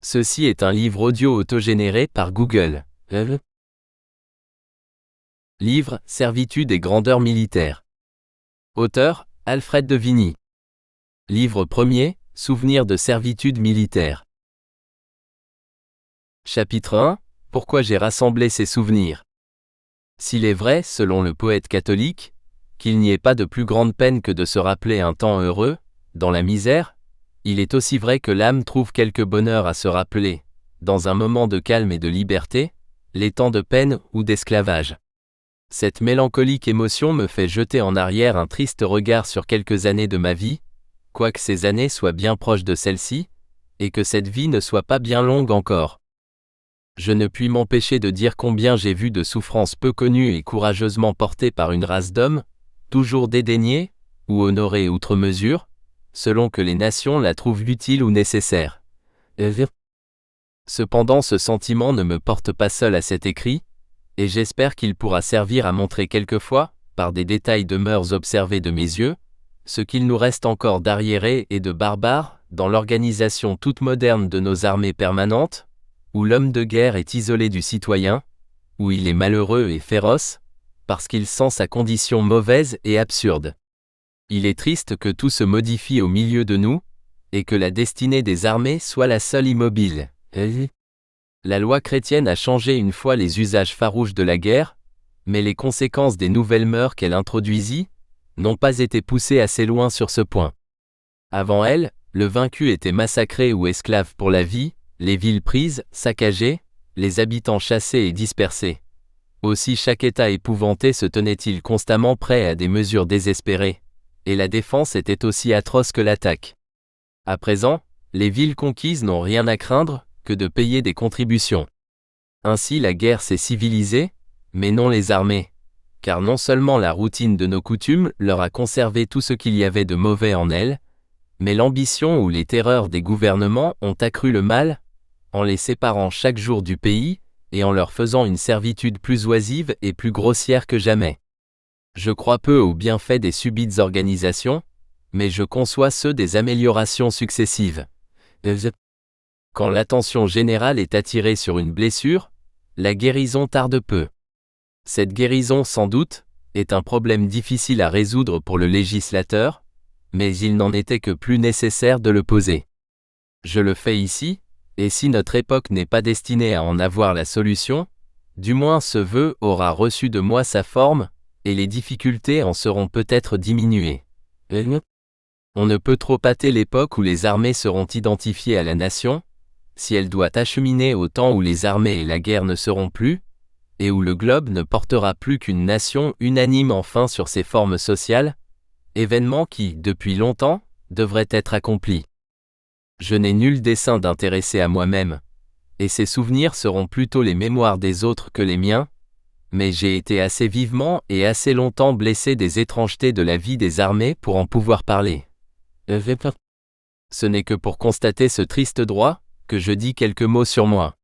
Ceci est un livre audio autogénéré par Google. Livre, Servitude et grandeur militaire. Auteur, Alfred de Vigny. Livre premier, Souvenirs de servitude militaire. Chapitre 1, Pourquoi j'ai rassemblé ces souvenirs. S'il est vrai, selon le poète catholique, qu'il n'y ait pas de plus grande peine que de se rappeler un temps heureux, dans la misère, il est aussi vrai que l'âme trouve quelque bonheur à se rappeler, dans un moment de calme et de liberté, les temps de peine ou d'esclavage. Cette mélancolique émotion me fait jeter en arrière un triste regard sur quelques années de ma vie, quoique ces années soient bien proches de celle-ci, et que cette vie ne soit pas bien longue encore. Je ne puis m'empêcher de dire combien j'ai vu de souffrances peu connues et courageusement portées par une race d'hommes, toujours dédaignée, ou honorée outre mesure, selon que les nations la trouvent utile ou nécessaire. Cependant ce sentiment ne me porte pas seul à cet écrit, et j'espère qu'il pourra servir à montrer quelquefois, par des détails de mœurs observés de mes yeux, ce qu'il nous reste encore d'arriérés et de barbares, dans l'organisation toute moderne de nos armées permanentes, où l'homme de guerre est isolé du citoyen, où il est malheureux et féroce, parce qu'il sent sa condition mauvaise et absurde. Il est triste que tout se modifie au milieu de nous, et que la destinée des armées soit la seule immobile. La loi chrétienne a changé une fois les usages farouches de la guerre, mais les conséquences des nouvelles mœurs qu'elle introduisit n'ont pas été poussées assez loin sur ce point. Avant elle, le vaincu était massacré ou esclave pour la vie, les villes prises, saccagées, les habitants chassés et dispersés. Aussi chaque État épouvanté se tenait-il constamment prêt à des mesures désespérées, et la défense était aussi atroce que l'attaque. À présent, les villes conquises n'ont rien à craindre que de payer des contributions. Ainsi la guerre s'est civilisée, mais non les armées, car non seulement la routine de nos coutumes leur a conservé tout ce qu'il y avait de mauvais en elles, mais l'ambition ou les terreurs des gouvernements ont accru le mal, en les séparant chaque jour du pays, et en leur faisant une servitude plus oisive et plus grossière que jamais. Je crois peu aux bienfaits des subites organisations, mais je conçois ceux des améliorations successives. Quand l'attention générale est attirée sur une blessure, la guérison tarde peu. Cette guérison, sans doute, est un problème difficile à résoudre pour le législateur, mais il n'en était que plus nécessaire de le poser. Je le fais ici, et si notre époque n'est pas destinée à en avoir la solution, du moins ce vœu aura reçu de moi sa forme, et les difficultés en seront peut-être diminuées. On ne peut trop hâter l'époque où les armées seront identifiées à la nation, si elle doit acheminer au temps où les armées et la guerre ne seront plus, et où le globe ne portera plus qu'une nation unanime enfin sur ses formes sociales, événement qui, depuis longtemps, devrait être accompli. Je n'ai nul dessein d'intéresser à moi-même, et ces souvenirs seront plutôt les mémoires des autres que les miens, mais j'ai été assez vivement et assez longtemps blessé des étrangetés de la vie des armées pour en pouvoir parler. Ce n'est que pour constater ce triste droit, que je dis quelques mots sur moi.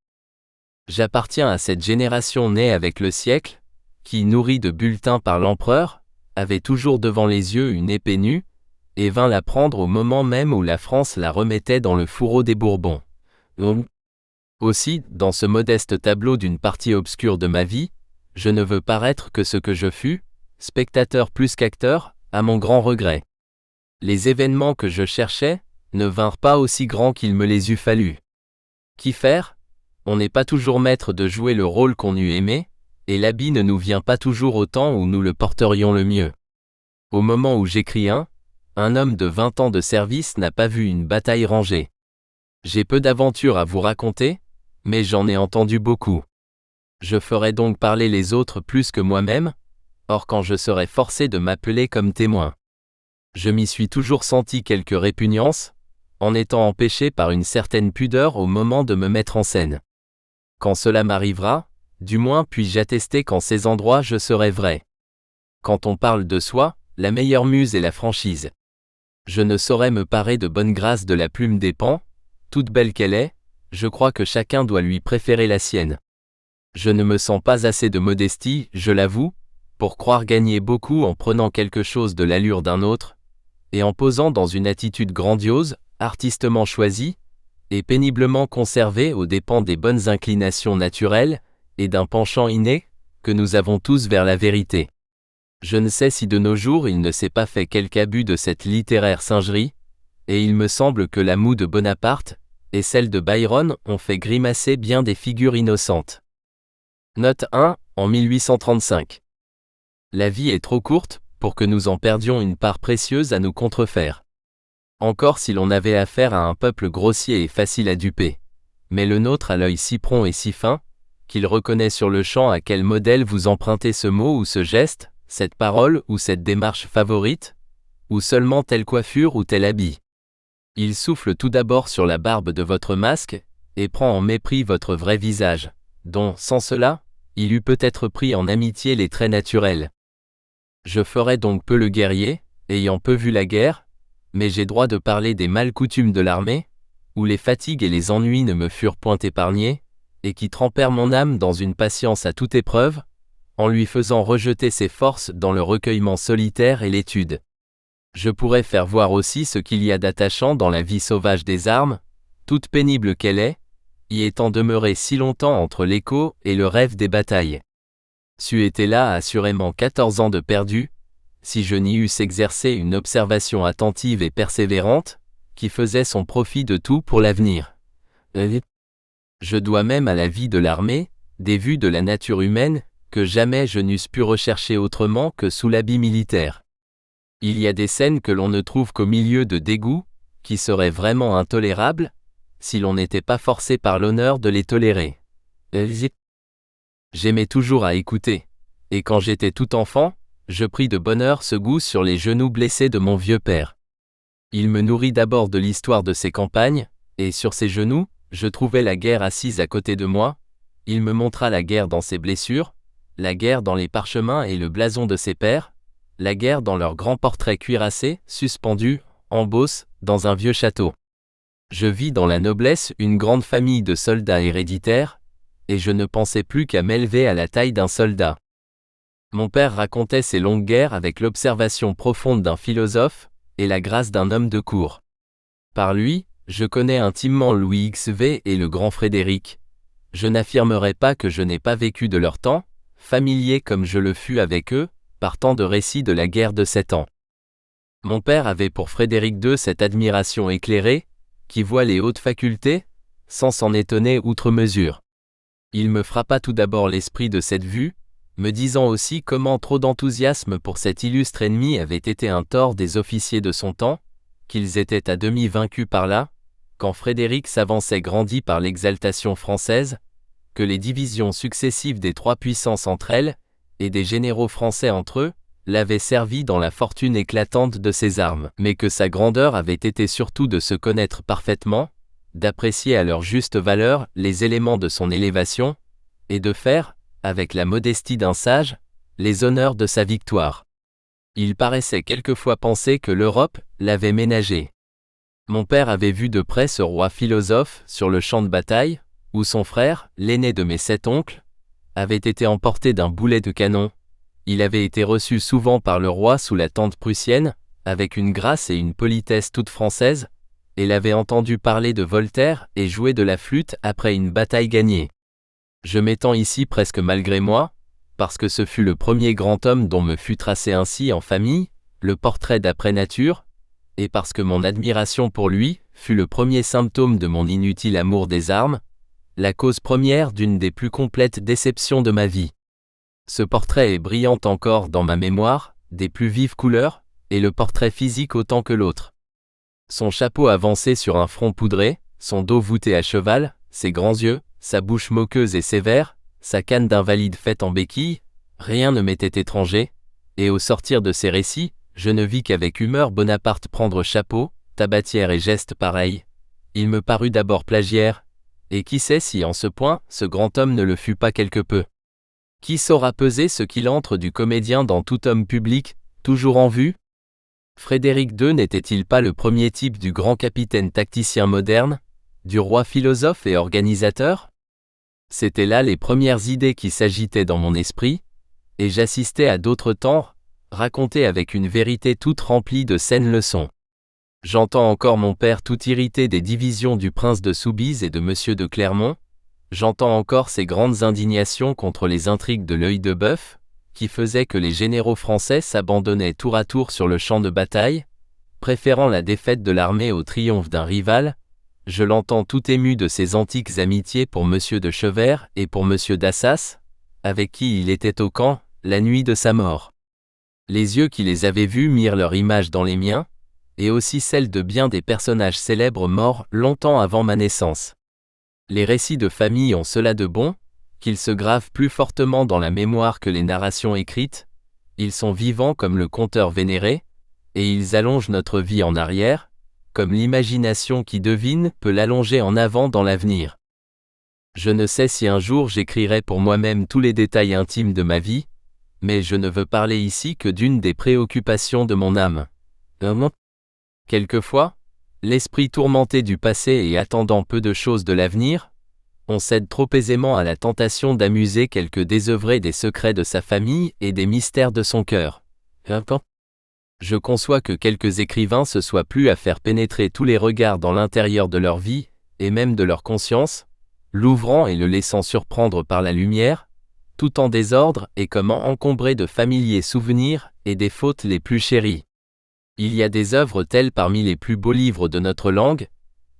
J'appartiens à cette génération née avec le siècle, qui, nourrie de bulletins par l'empereur, avait toujours devant les yeux une épée nue, et vint la prendre au moment même où la France la remettait dans le fourreau des Bourbons. Aussi, dans ce modeste tableau d'une partie obscure de ma vie, je ne veux paraître que ce que je fus, spectateur plus qu'acteur, à mon grand regret. Les événements que je cherchais ne vinrent pas aussi grands qu'il me les eût fallu. Qu'y faire ? On n'est pas toujours maître de jouer le rôle qu'on eût aimé, et l'habit ne nous vient pas toujours au temps où nous le porterions le mieux. Au moment où j'écris un homme de 20 ans de service n'a pas vu une bataille rangée. J'ai peu d'aventures à vous raconter, mais j'en ai entendu beaucoup. Je ferai donc parler les autres plus que moi-même, or quand je serai forcé de m'appeler comme témoin. Je m'y suis toujours senti quelque répugnance, en étant empêché par une certaine pudeur au moment de me mettre en scène. Quand cela m'arrivera, du moins puis-je attester qu'en ces endroits je serai vrai. Quand on parle de soi, la meilleure muse est la franchise. Je ne saurais me parer de bonne grâce de la plume des pans, toute belle qu'elle est, je crois que chacun doit lui préférer la sienne. Je ne me sens pas assez de modestie, je l'avoue, pour croire gagner beaucoup en prenant quelque chose de l'allure d'un autre, et en posant dans une attitude grandiose, artistement choisie, et péniblement conservé aux dépens des bonnes inclinations naturelles, et d'un penchant inné, que nous avons tous vers la vérité. Je ne sais si de nos jours il ne s'est pas fait quelque abus de cette littéraire singerie, et il me semble que la moue de Bonaparte, et celle de Byron ont fait grimacer bien des figures innocentes. Note 1, en 1835. La vie est trop courte, pour que nous en perdions une part précieuse à nous contrefaire. Encore si l'on avait affaire à un peuple grossier et facile à duper. Mais le nôtre a l'œil si prompt et si fin, qu'il reconnaît sur le champ à quel modèle vous empruntez ce mot ou ce geste, cette parole ou cette démarche favorite, ou seulement telle coiffure ou tel habit. Il souffle tout d'abord sur la barbe de votre masque, et prend en mépris votre vrai visage, dont, sans cela, il eût peut-être pris en amitié les traits naturels. Je ferai donc peu le guerrier, ayant peu vu la guerre, mais j'ai droit de parler des mal coutumes de l'armée, où les fatigues et les ennuis ne me furent point épargnés, et qui trempèrent mon âme dans une patience à toute épreuve, en lui faisant rejeter ses forces dans le recueillement solitaire et l'étude. Je pourrais faire voir aussi ce qu'il y a d'attachant dans la vie sauvage des armes, toute pénible qu'elle est, y étant demeurée si longtemps entre l'écho et le rêve des batailles. C'eût été là assurément 14 ans de perdu, si je n'y eusse exercé une observation attentive et persévérante, qui faisait son profit de tout pour l'avenir. Je dois même à la vie de l'armée, des vues de la nature humaine, que jamais je n'eusse pu rechercher autrement que sous l'habit militaire. Il y a des scènes que l'on ne trouve qu'au milieu de dégoûts, qui seraient vraiment intolérables, si l'on n'était pas forcé par l'honneur de les tolérer. J'aimais toujours à écouter, et quand j'étais tout enfant, je pris de bonne heure ce goût sur les genoux blessés de mon vieux père. Il me nourrit d'abord de l'histoire de ses campagnes, et sur ses genoux, je trouvais la guerre assise à côté de moi, il me montra la guerre dans ses blessures, la guerre dans les parchemins et le blason de ses pères, la guerre dans leurs grands portraits cuirassés, suspendus, en Beauce, dans un vieux château. Je vis dans la noblesse une grande famille de soldats héréditaires, et je ne pensais plus qu'à m'élever à la taille d'un soldat. Mon père racontait ces longues guerres avec l'observation profonde d'un philosophe, et la grâce d'un homme de cour. Par lui, je connais intimement Louis XV et le grand Frédéric. Je n'affirmerai pas que je n'ai pas vécu de leur temps, familier comme je le fus avec eux, par tant de récits de la guerre de 7 ans. Mon père avait pour Frédéric II cette admiration éclairée, qui voit les hautes facultés, sans s'en étonner outre mesure. Il me frappa tout d'abord l'esprit de cette vue, me disant aussi comment trop d'enthousiasme pour cet illustre ennemi avait été un tort des officiers de son temps, qu'ils étaient à demi vaincus par là, quand Frédéric s'avançait grandi par l'exaltation française, que les divisions successives des trois puissances entre elles, et des généraux français entre eux, l'avaient servi dans la fortune éclatante de ses armes, mais que sa grandeur avait été surtout de se connaître parfaitement, d'apprécier à leur juste valeur les éléments de son élévation, et de faire, avec la modestie d'un sage, les honneurs de sa victoire. Il paraissait quelquefois penser que l'Europe l'avait ménagé. Mon père avait vu de près ce roi philosophe sur le champ de bataille, où son frère, l'aîné de mes 7 oncles, avait été emporté d'un boulet de canon. Il avait été reçu souvent par le roi sous la tente prussienne, avec une grâce et une politesse toute françaises, et l'avait entendu parler de Voltaire et jouer de la flûte après une bataille gagnée. Je m'étends ici presque malgré moi, parce que ce fut le premier grand homme dont me fut tracé ainsi en famille, le portrait d'après nature, et parce que mon admiration pour lui fut le premier symptôme de mon inutile amour des armes, la cause première d'une des plus complètes déceptions de ma vie. Ce portrait est brillant encore dans ma mémoire, des plus vives couleurs, et le portrait physique autant que l'autre. Son chapeau avancé sur un front poudré, son dos voûté à cheval, ses grands yeux, sa bouche moqueuse et sévère, sa canne d'invalide faite en béquille, rien ne m'était étranger, et au sortir de ces récits, je ne vis qu'avec humeur Bonaparte prendre chapeau, tabatière et gestes pareils. Il me parut d'abord plagiaire, et qui sait si en ce point, ce grand homme ne le fut pas quelque peu. Qui saura peser ce qu'il entre du comédien dans tout homme public, toujours en vue? Frédéric II n'était-il pas le premier type du grand capitaine tacticien moderne, du roi philosophe et organisateur? C'étaient là les premières idées qui s'agitaient dans mon esprit, et j'assistais à d'autres temps, racontées avec une vérité toute remplie de saines leçons. J'entends encore mon père tout irrité des divisions du prince de Soubise et de monsieur de Clermont. J'entends encore ses grandes indignations contre les intrigues de l'œil de bœuf, qui faisaient que les généraux français s'abandonnaient tour à tour sur le champ de bataille, préférant la défaite de l'armée au triomphe d'un rival. Je l'entends tout ému de ses antiques amitiés pour monsieur de Chevert et pour monsieur d'Assas, avec qui il était au camp, la nuit de sa mort. Les yeux qui les avaient vus mirent leur image dans les miens, et aussi celle de bien des personnages célèbres morts longtemps avant ma naissance. Les récits de famille ont cela de bon, qu'ils se gravent plus fortement dans la mémoire que les narrations écrites. Ils sont vivants comme le conteur vénéré, et ils allongent notre vie en arrière, comme l'imagination qui devine peut l'allonger en avant dans l'avenir. Je ne sais si un jour j'écrirai pour moi-même tous les détails intimes de ma vie, mais je ne veux parler ici que d'une des préoccupations de mon âme. Quelquefois, l'esprit tourmenté du passé et attendant peu de choses de l'avenir, on cède trop aisément à la tentation d'amuser quelque désœuvré des secrets de sa famille et des mystères de son cœur. Je conçois que quelques écrivains se soient plu à faire pénétrer tous les regards dans l'intérieur de leur vie, et même de leur conscience, l'ouvrant et le laissant surprendre par la lumière, tout en désordre et comme encombré de familiers souvenirs et des fautes les plus chéries. Il y a des œuvres telles parmi les plus beaux livres de notre langue,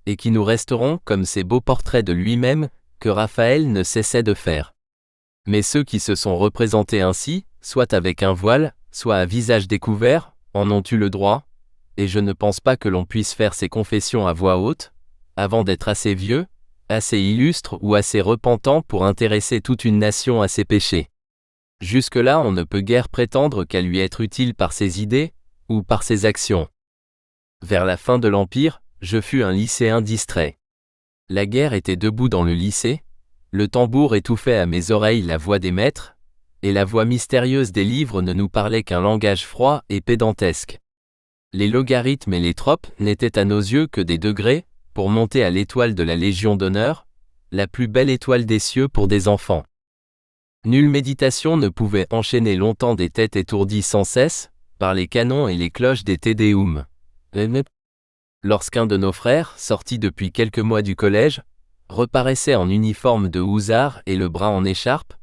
et qui nous resteront comme ces beaux portraits de lui-même, que Raphaël ne cessait de faire. Mais ceux qui se sont représentés ainsi, soit avec un voile, soit à visage découvert, en ont eu le droit, et je ne pense pas que l'on puisse faire ces confessions à voix haute, avant d'être assez vieux, assez illustre ou assez repentant pour intéresser toute une nation à ses péchés. Jusque-là on ne peut guère prétendre qu'à lui être utile par ses idées, ou par ses actions. Vers la fin de l'Empire, je fus un lycéen distrait. La guerre était debout dans le lycée, le tambour étouffait à mes oreilles la voix des maîtres, et la voix mystérieuse des livres ne nous parlait qu'un langage froid et pédantesque. Les logarithmes et les tropes n'étaient à nos yeux que des degrés, pour monter à l'étoile de la Légion d'honneur, la plus belle étoile des cieux pour des enfants. Nulle méditation ne pouvait enchaîner longtemps des têtes étourdies sans cesse, par les canons et les cloches des Te Deum. Lorsqu'un de nos frères, sorti depuis quelques mois du collège, reparaissait en uniforme de hussard et le bras en écharpe,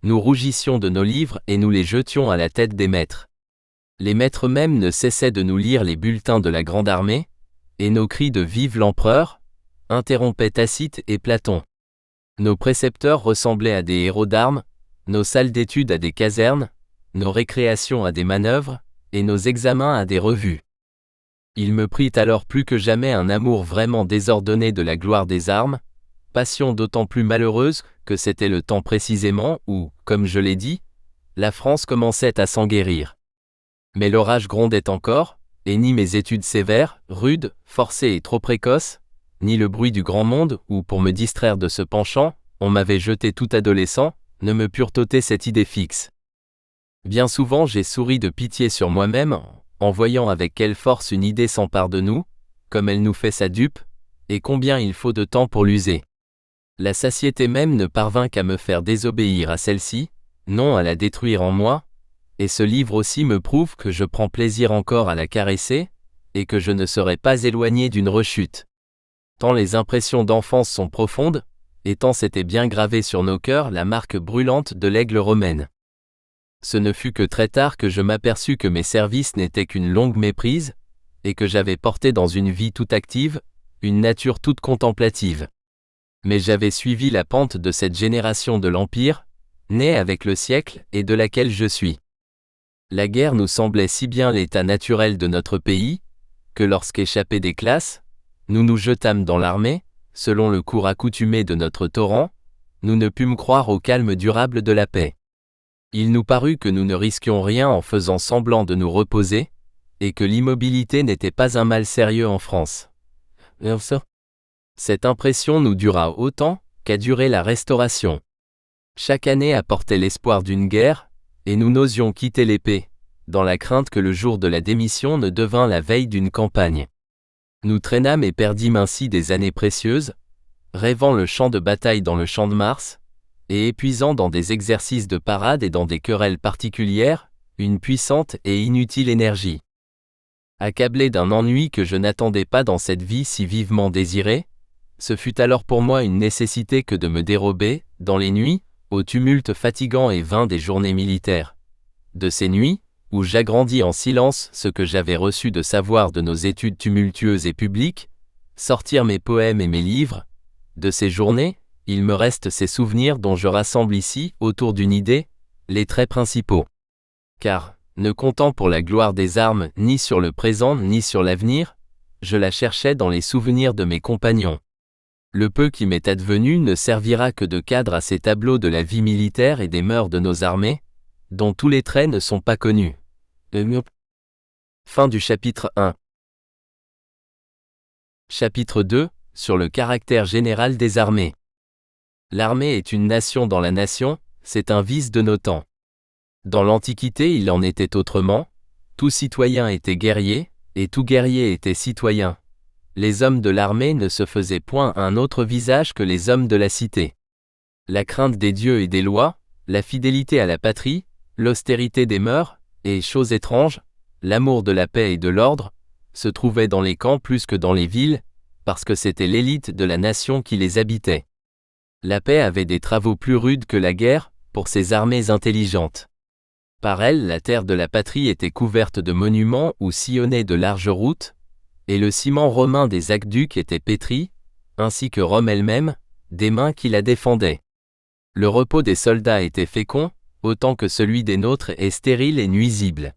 nous rougissions de nos livres et nous les jetions à la tête des maîtres. Les maîtres mêmes ne cessaient de nous lire les bulletins de la grande armée, et nos cris de « Vive l'empereur » interrompaient Tacite et Platon. Nos précepteurs ressemblaient à des héros d'armes, nos salles d'études à des casernes, nos récréations à des manœuvres, et nos examens à des revues. Il me prit alors plus que jamais un amour vraiment désordonné de la gloire des armes, passion d'autant plus malheureuse que c'était le temps précisément où, comme je l'ai dit, la France commençait à s'en guérir. Mais l'orage grondait encore, et ni mes études sévères, rudes, forcées et trop précoces, ni le bruit du grand monde où, pour me distraire de ce penchant, on m'avait jeté tout adolescent, ne me purent ôter cette idée fixe. Bien souvent j'ai souri de pitié sur moi-même, en voyant avec quelle force une idée s'empare de nous, comme elle nous fait sa dupe, et combien il faut de temps pour l'user. La satiété même ne parvint qu'à me faire désobéir à celle-ci, non à la détruire en moi, et ce livre aussi me prouve que je prends plaisir encore à la caresser, et que je ne serai pas éloigné d'une rechute. Tant les impressions d'enfance sont profondes, et tant s'était bien gravé sur nos cœurs la marque brûlante de l'aigle romaine. Ce ne fut que très tard que je m'aperçus que mes services n'étaient qu'une longue méprise, et que j'avais porté dans une vie toute active, une nature toute contemplative. Mais j'avais suivi la pente de cette génération de l'Empire, née avec le siècle et de laquelle je suis. La guerre nous semblait si bien l'état naturel de notre pays, que lorsqu'échappés des classes, nous nous jetâmes dans l'armée, selon le cours accoutumé de notre torrent, nous ne pûmes croire au calme durable de la paix. Il nous parut que nous ne risquions rien en faisant semblant de nous reposer, et que l'immobilité n'était pas un mal sérieux en France. Cette impression nous dura autant qu'a duré la Restauration. Chaque année apportait l'espoir d'une guerre, et nous n'osions quitter l'épée, dans la crainte que le jour de la démission ne devînt la veille d'une campagne. Nous traînâmes et perdîmes ainsi des années précieuses, rêvant le champ de bataille dans le champ de Mars, et épuisant dans des exercices de parade et dans des querelles particulières, une puissante et inutile énergie. Accablé d'un ennui que je n'attendais pas dans cette vie si vivement désirée, ce fut alors pour moi une nécessité que de me dérober, dans les nuits, au tumulte fatigant et vain des journées militaires. De ces nuits, où j'agrandis en silence ce que j'avais reçu de savoir de nos études tumultueuses et publiques, sortir mes poèmes et mes livres, de ces journées, il me reste ces souvenirs dont je rassemble ici, autour d'une idée, les traits principaux. Car, ne comptant pour la gloire des armes ni sur le présent ni sur l'avenir, je la cherchais dans les souvenirs de mes compagnons. Le peu qui m'est advenu ne servira que de cadre à ces tableaux de la vie militaire et des mœurs de nos armées, dont tous les traits ne sont pas connus. Fin du chapitre 1. Chapitre 2, sur le caractère général des armées. L'armée est une nation dans la nation, c'est un vice de nos temps. Dans l'Antiquité il en était autrement, tout citoyen était guerrier, et tout guerrier était citoyen. Les hommes de l'armée ne se faisaient point un autre visage que les hommes de la cité. La crainte des dieux et des lois, la fidélité à la patrie, l'austérité des mœurs, et, chose étrange, l'amour de la paix et de l'ordre, se trouvaient dans les camps plus que dans les villes, parce que c'était l'élite de la nation qui les habitait. La paix avait des travaux plus rudes que la guerre, pour ses armées intelligentes. Par elle, la terre de la patrie était couverte de monuments ou sillonnait de larges routes, et le ciment romain des aqueducs était pétri, ainsi que Rome elle-même, des mains qui la défendaient. Le repos des soldats était fécond, autant que celui des nôtres est stérile et nuisible.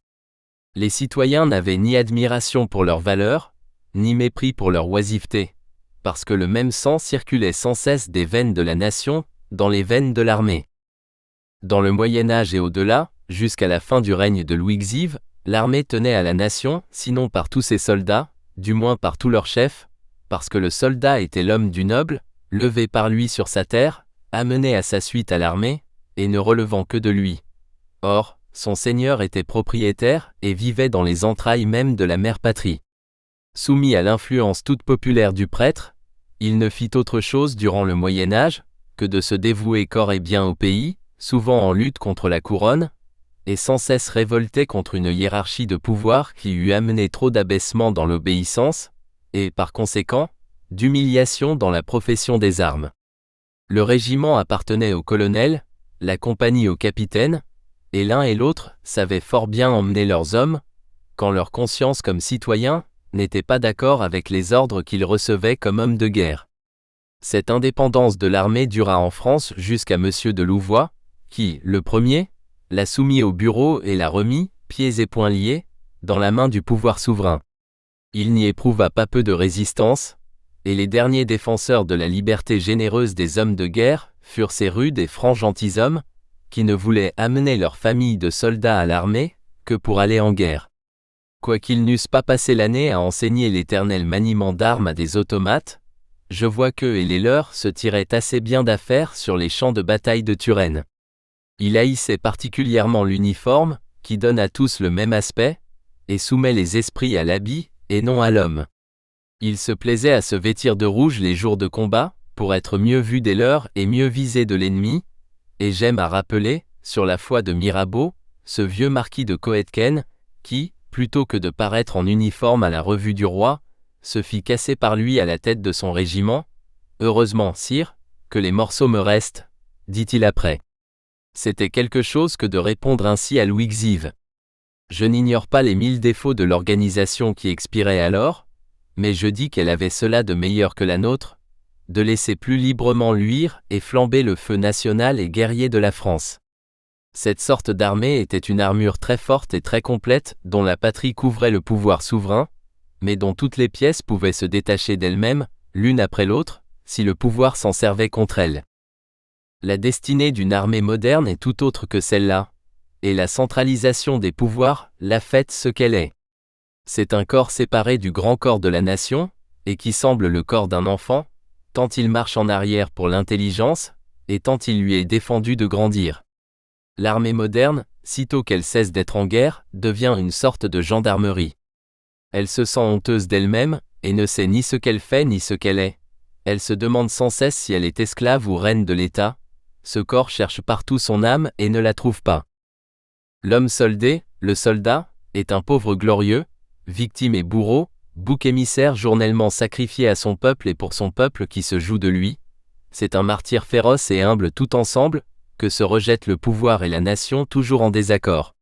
Les citoyens n'avaient ni admiration pour leur valeur, ni mépris pour leur oisiveté, parce que le même sang circulait sans cesse des veines de la nation, dans les veines de l'armée. Dans le Moyen-Âge et au-delà, jusqu'à la fin du règne de Louis Xiv, l'armée tenait à la nation, sinon par tous ses soldats, du moins par tous leurs chefs, parce que le soldat était l'homme du noble, levé par lui sur sa terre, amené à sa suite à l'armée, et ne relevant que de lui. Or, son seigneur était propriétaire et vivait dans les entrailles même de la mère patrie. Soumis à l'influence toute populaire du prêtre, il ne fit autre chose durant le Moyen-Âge que de se dévouer corps et biens au pays, souvent en lutte contre la couronne, et sans cesse révolté contre une hiérarchie de pouvoir qui eût amené trop d'abaissement dans l'obéissance, et, par conséquent, d'humiliation dans la profession des armes. Le régiment appartenait au colonel, la compagnie au capitaine, et l'un et l'autre savaient fort bien emmener leurs hommes, quand leur conscience comme citoyens n'était pas d'accord avec les ordres qu'ils recevaient comme hommes de guerre. Cette indépendance de l'armée dura en France jusqu'à Monsieur de Louvois, qui, le premier, l'a soumis au bureau et l'a remis, pieds et poings liés, dans la main du pouvoir souverain. Il n'y éprouva pas peu de résistance, et les derniers défenseurs de la liberté généreuse des hommes de guerre furent ces rudes et francs gentilshommes, qui ne voulaient amener leur famille de soldats à l'armée que pour aller en guerre. Quoiqu'ils n'eussent pas passé l'année à enseigner l'éternel maniement d'armes à des automates, je vois qu'eux et les leurs se tiraient assez bien d'affaire sur les champs de bataille de Turenne. Il haïssait particulièrement l'uniforme, qui donne à tous le même aspect, et soumet les esprits à l'habit, et non à l'homme. Il se plaisait à se vêtir de rouge les jours de combat, pour être mieux vu des leurs et mieux visé de l'ennemi, et j'aime à rappeler, sur la foi de Mirabeau, ce vieux marquis de Coëtquen, qui, plutôt que de paraître en uniforme à la revue du roi, se fit casser par lui à la tête de son régiment. « Heureusement, sire, que les morceaux me restent, dit-il après. C'était quelque chose que de répondre ainsi à Louis Xiv. Je n'ignore pas les 1000 défauts de l'organisation qui expirait alors, mais je dis qu'elle avait cela de meilleur que la nôtre, de laisser plus librement luire et flamber le feu national et guerrier de la France. Cette sorte d'armée était une armure très forte et très complète dont la patrie couvrait le pouvoir souverain, mais dont toutes les pièces pouvaient se détacher d'elles-mêmes, l'une après l'autre, si le pouvoir s'en servait contre elle. La destinée d'une armée moderne est tout autre que celle-là, et la centralisation des pouvoirs l'a faite ce qu'elle est. C'est un corps séparé du grand corps de la nation, et qui semble le corps d'un enfant, tant il marche en arrière pour l'intelligence, et tant il lui est défendu de grandir. L'armée moderne, sitôt qu'elle cesse d'être en guerre, devient une sorte de gendarmerie. Elle se sent honteuse d'elle-même, et ne sait ni ce qu'elle fait ni ce qu'elle est. Elle se demande sans cesse si elle est esclave ou reine de l'État. Ce corps cherche partout son âme et ne la trouve pas. L'homme soldé, le soldat, est un pauvre glorieux, victime et bourreau, bouc émissaire journellement sacrifié à son peuple et pour son peuple qui se joue de lui, c'est un martyr féroce et humble tout ensemble, que se rejette le pouvoir et la nation toujours en désaccord.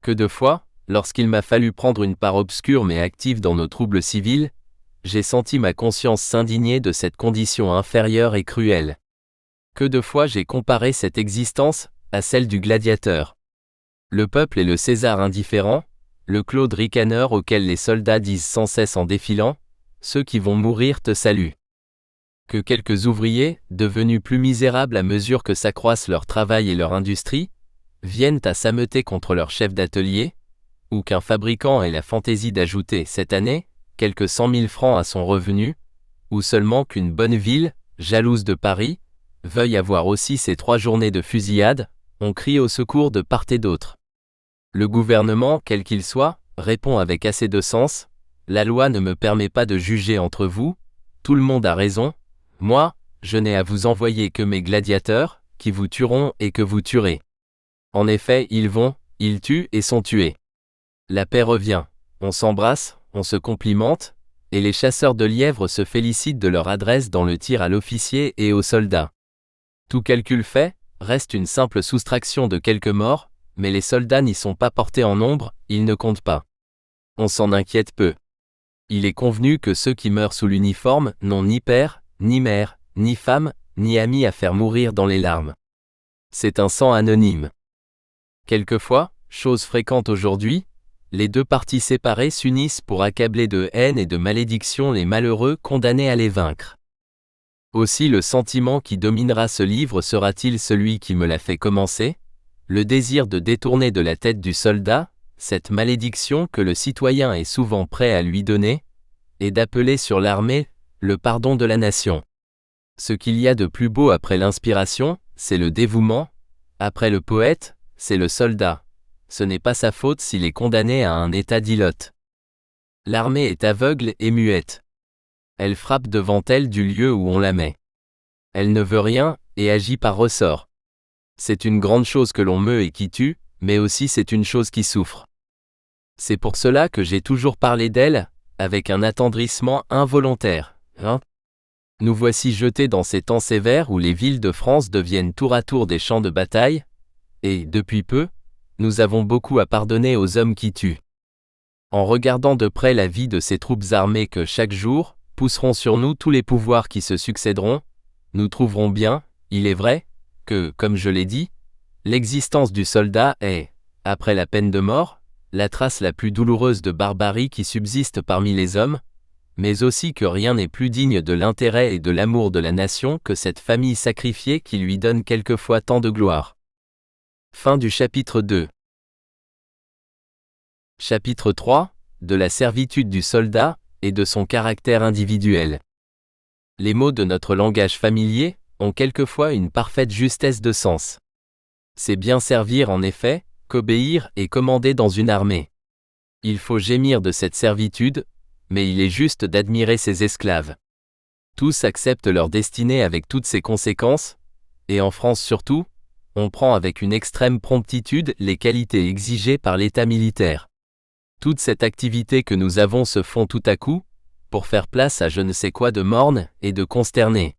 Que de fois, lorsqu'il m'a fallu prendre une part obscure mais active dans nos troubles civils, j'ai senti ma conscience s'indigner de cette condition inférieure et cruelle. Que de fois j'ai comparé cette existence à celle du gladiateur. Le peuple est le César indifférent, le Claude ricaneur auquel les soldats disent sans cesse en défilant « Ceux qui vont mourir te saluent ». Que quelques ouvriers, devenus plus misérables à mesure que s'accroissent leur travail et leur industrie, viennent à s'ameuter contre leur chef d'atelier, ou qu'un fabricant ait la fantaisie d'ajouter, cette année, quelques 100 000 francs à son revenu, ou seulement qu'une bonne ville, jalouse de Paris, veuille avoir aussi ses 3 journées de fusillade, on crie au secours de part et d'autre. Le gouvernement, quel qu'il soit, répond avec assez de sens, « La loi ne me permet pas de juger entre vous, tout le monde a raison, moi, je n'ai à vous envoyer que mes gladiateurs, qui vous tueront et que vous tuerez. » En effet, ils tuent et sont tués. La paix revient, on s'embrasse, on se complimente, et les chasseurs de lièvres se félicitent de leur adresse dans le tir à l'officier et aux soldats. Tout calcul fait, reste une simple soustraction de quelques morts, mais les soldats n'y sont pas portés en nombre, ils ne comptent pas. On s'en inquiète peu. Il est convenu que ceux qui meurent sous l'uniforme n'ont ni père, ni mère, ni femme, ni amis à faire mourir dans les larmes. C'est un sang anonyme. Quelquefois, chose fréquente aujourd'hui, les 2 parties séparées s'unissent pour accabler de haine et de malédiction les malheureux condamnés à les vaincre. Aussi le sentiment qui dominera ce livre sera-t-il celui qui me l'a fait commencer, le désir de détourner de la tête du soldat, cette malédiction que le citoyen est souvent prêt à lui donner, et d'appeler sur l'armée, le pardon de la nation. Ce qu'il y a de plus beau après l'inspiration, c'est le dévouement, après le poète, c'est le soldat. Ce n'est pas sa faute s'il est condamné à un état d'ilote. L'armée est aveugle et muette. Elle frappe devant elle du lieu où on la met. Elle ne veut rien, et agit par ressort. C'est une grande chose que l'on meut et qui tue, mais aussi c'est une chose qui souffre. C'est pour cela que j'ai toujours parlé d'elle, avec un attendrissement involontaire. Nous voici jetés dans ces temps sévères où les villes de France deviennent tour à tour des champs de bataille, et, depuis peu, nous avons beaucoup à pardonner aux hommes qui tuent. En regardant de près la vie de ces troupes armées que chaque jour pousseront sur nous tous les pouvoirs qui se succéderont, nous trouverons bien, il est vrai, que, comme je l'ai dit, l'existence du soldat est, après la peine de mort, la trace la plus douloureuse de barbarie qui subsiste parmi les hommes, mais aussi que rien n'est plus digne de l'intérêt et de l'amour de la nation que cette famille sacrifiée qui lui donne quelquefois tant de gloire. Fin du chapitre 2. Chapitre 3, de la servitude du soldat, et de son caractère individuel. Les mots de notre langage familier ont quelquefois une parfaite justesse de sens. C'est bien servir en effet, qu'obéir et commander dans une armée. Il faut gémir de cette servitude, mais il est juste d'admirer ses esclaves. Tous acceptent leur destinée avec toutes ses conséquences, et en France surtout, on prend avec une extrême promptitude les qualités exigées par l'état militaire. Toute cette activité que nous avons se fond tout à coup, pour faire place à je ne sais quoi de morne et de consterné.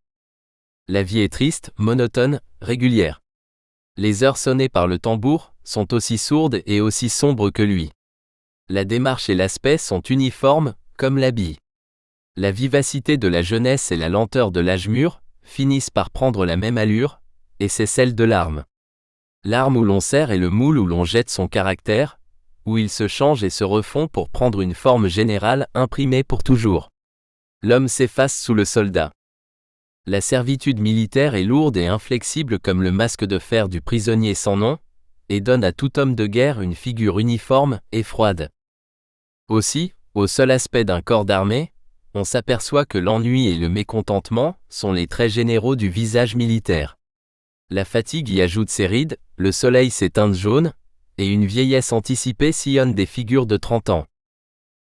La vie est triste, monotone, régulière. Les heures sonnées par le tambour sont aussi sourdes et aussi sombres que lui. La démarche et l'aspect sont uniformes, comme l'habit. La vivacité de la jeunesse et la lenteur de l'âge mûr finissent par prendre la même allure, et c'est celle de l'arme. L'arme où l'on serre est le moule où l'on jette son caractère, où il se change et se refond pour prendre une forme générale imprimée pour toujours. L'homme s'efface sous le soldat. La servitude militaire est lourde et inflexible comme le masque de fer du prisonnier sans nom, et donne à tout homme de guerre une figure uniforme et froide. Aussi, au seul aspect d'un corps d'armée, on s'aperçoit que l'ennui et le mécontentement sont les traits généraux du visage militaire. La fatigue y ajoute ses rides, le soleil s'est teint de jaune, et une vieillesse anticipée sillonne des figures de 30 ans.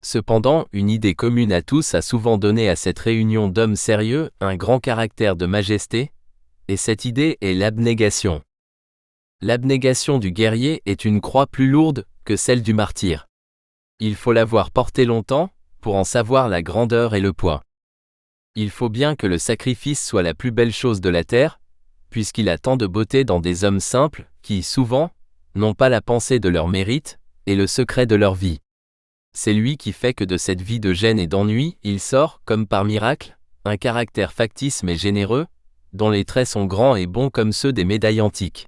Cependant, une idée commune à tous a souvent donné à cette réunion d'hommes sérieux un grand caractère de majesté, et cette idée est l'abnégation. L'abnégation du guerrier est une croix plus lourde que celle du martyr. Il faut l'avoir porté longtemps, pour en savoir la grandeur et le poids. Il faut bien que le sacrifice soit la plus belle chose de la terre, puisqu'il a tant de beauté dans des hommes simples, qui, souvent, n'ont pas la pensée de leur mérite, et le secret de leur vie. C'est lui qui fait que de cette vie de gêne et d'ennui, il sort, comme par miracle, un caractère factice mais généreux, dont les traits sont grands et bons comme ceux des médailles antiques.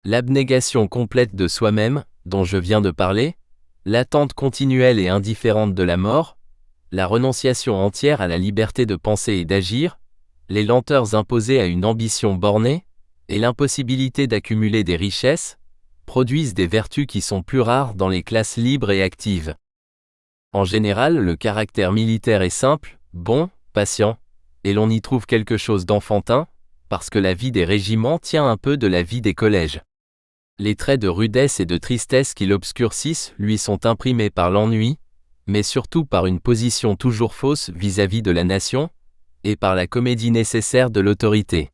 L'abnégation complète de soi-même, dont je viens de parler, l'attente continuelle et indifférente de la mort, la renonciation entière à la liberté de penser et d'agir, les lenteurs imposées à une ambition bornée, et l'impossibilité d'accumuler des richesses, produisent des vertus qui sont plus rares dans les classes libres et actives. En général, le caractère militaire est simple, bon, patient, et l'on y trouve quelque chose d'enfantin, parce que la vie des régiments tient un peu de la vie des collèges. Les traits de rudesse et de tristesse qui l'obscurcissent lui sont imprimés par l'ennui, mais surtout par une position toujours fausse vis-à-vis de la nation, et par la comédie nécessaire de l'autorité.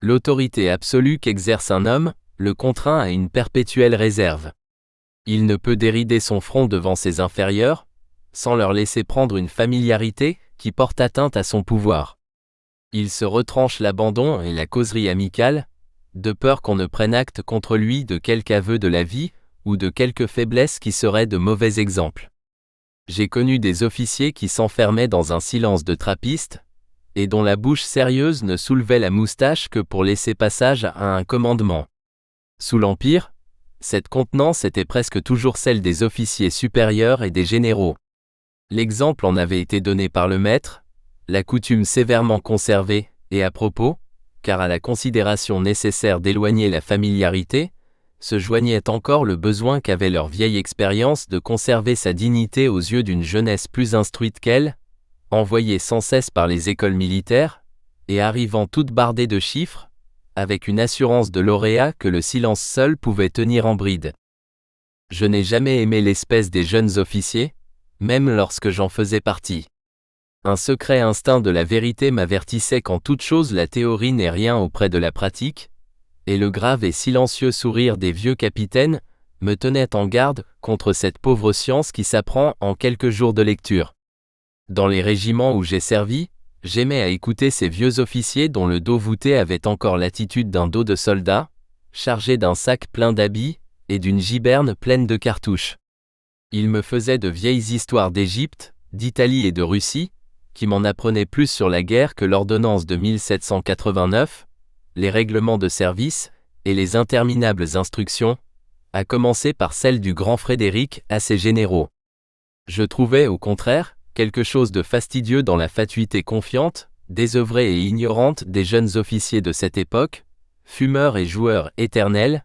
L'autorité absolue qu'exerce un homme le contraint à une perpétuelle réserve. Il ne peut dérider son front devant ses inférieurs, sans leur laisser prendre une familiarité qui porte atteinte à son pouvoir. Il se retranche l'abandon et la causerie amicale, de peur qu'on ne prenne acte contre lui de quelque aveu de la vie, ou de quelque faiblesse qui serait de mauvais exemple. J'ai connu des officiers qui s'enfermaient dans un silence de trappiste, et dont la bouche sérieuse ne soulevait la moustache que pour laisser passage à un commandement. Sous l'Empire, cette contenance était presque toujours celle des officiers supérieurs et des généraux. L'exemple en avait été donné par le maître, la coutume sévèrement conservée, et à propos, car à la considération nécessaire d'éloigner la familiarité, se joignait encore le besoin qu'avait leur vieille expérience de conserver sa dignité aux yeux d'une jeunesse plus instruite qu'elle, envoyée sans cesse par les écoles militaires, et arrivant toute bardée de chiffres, avec une assurance de lauréat que le silence seul pouvait tenir en bride. Je n'ai jamais aimé l'espèce des jeunes officiers, même lorsque j'en faisais partie. Un secret instinct de la vérité m'avertissait qu'en toute chose la théorie n'est rien auprès de la pratique, et le grave et silencieux sourire des vieux capitaines me tenait en garde contre cette pauvre science qui s'apprend en quelques jours de lecture. Dans les régiments où j'ai servi, j'aimais à écouter ces vieux officiers dont le dos voûté avait encore l'attitude d'un dos de soldat, chargé d'un sac plein d'habits, et d'une giberne pleine de cartouches. Ils me faisaient de vieilles histoires d'Égypte, d'Italie et de Russie, qui m'en apprenaient plus sur la guerre que l'ordonnance de 1789, les règlements de service, et les interminables instructions, à commencer par celle du grand Frédéric à ses généraux. Je trouvais, au contraire, quelque chose de fastidieux dans la fatuité confiante, désœuvrée et ignorante des jeunes officiers de cette époque, fumeurs et joueurs éternels,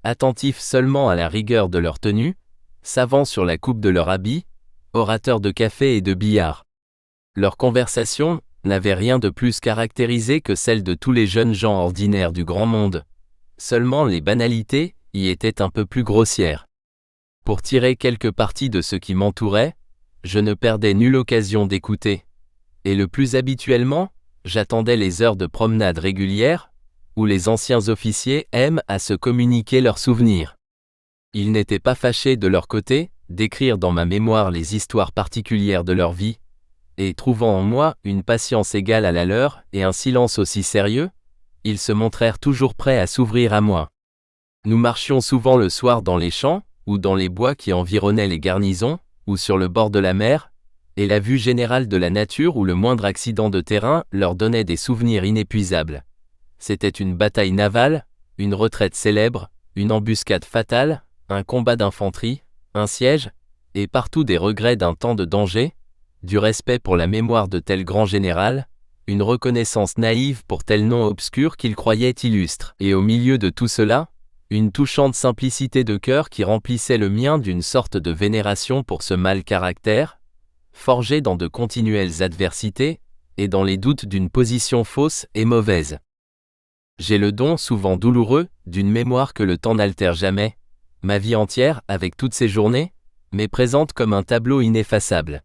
attentifs seulement à la rigueur de leur tenue, savants sur la coupe de leur habit, orateurs de café et de billard. Leur conversation n'avait rien de plus caractérisé que celle de tous les jeunes gens ordinaires du grand monde. Seulement les banalités y étaient un peu plus grossières. Pour tirer quelque parti de ce qui m'entourait, je ne perdais nulle occasion d'écouter. Et le plus habituellement, j'attendais les heures de promenade régulières, où les anciens officiers aiment à se communiquer leurs souvenirs. Ils n'étaient pas fâchés de leur côté, d'écrire dans ma mémoire les histoires particulières de leur vie, et trouvant en moi une patience égale à la leur et un silence aussi sérieux, ils se montrèrent toujours prêts à s'ouvrir à moi. Nous marchions souvent le soir dans les champs, ou dans les bois qui environnaient les garnisons, ou sur le bord de la mer, et la vue générale de la nature ou le moindre accident de terrain leur donnait des souvenirs inépuisables. C'était une bataille navale, une retraite célèbre, une embuscade fatale, un combat d'infanterie, un siège, et partout des regrets d'un temps de danger, du respect pour la mémoire de tel grand général, une reconnaissance naïve pour tel nom obscur qu'ils croyaient illustre. Et au milieu de tout cela, une touchante simplicité de cœur qui remplissait le mien d'une sorte de vénération pour ce mal caractère, forgé dans de continuelles adversités, et dans les doutes d'une position fausse et mauvaise. J'ai le don, souvent douloureux, d'une mémoire que le temps n'altère jamais, ma vie entière, avec toutes ses journées, m'est présente comme un tableau ineffaçable.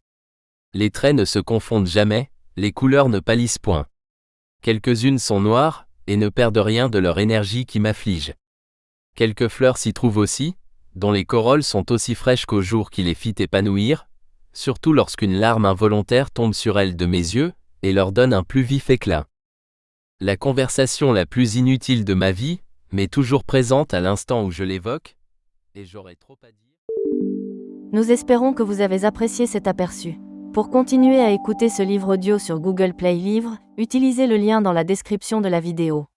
Les traits ne se confondent jamais, les couleurs ne pâlissent point. Quelques-unes sont noires, et ne perdent rien de leur énergie qui m'afflige. Quelques fleurs s'y trouvent aussi, dont les corolles sont aussi fraîches qu'au jour qui les fit épanouir, surtout lorsqu'une larme involontaire tombe sur elles de mes yeux, et leur donne un plus vif éclat. La conversation la plus inutile de ma vie, mais toujours présente à l'instant où je l'évoque, et j'aurais trop à dire. Nous espérons que vous avez apprécié cet aperçu. Pour continuer à écouter ce livre audio sur Google Play Livres, utilisez le lien dans la description de la vidéo.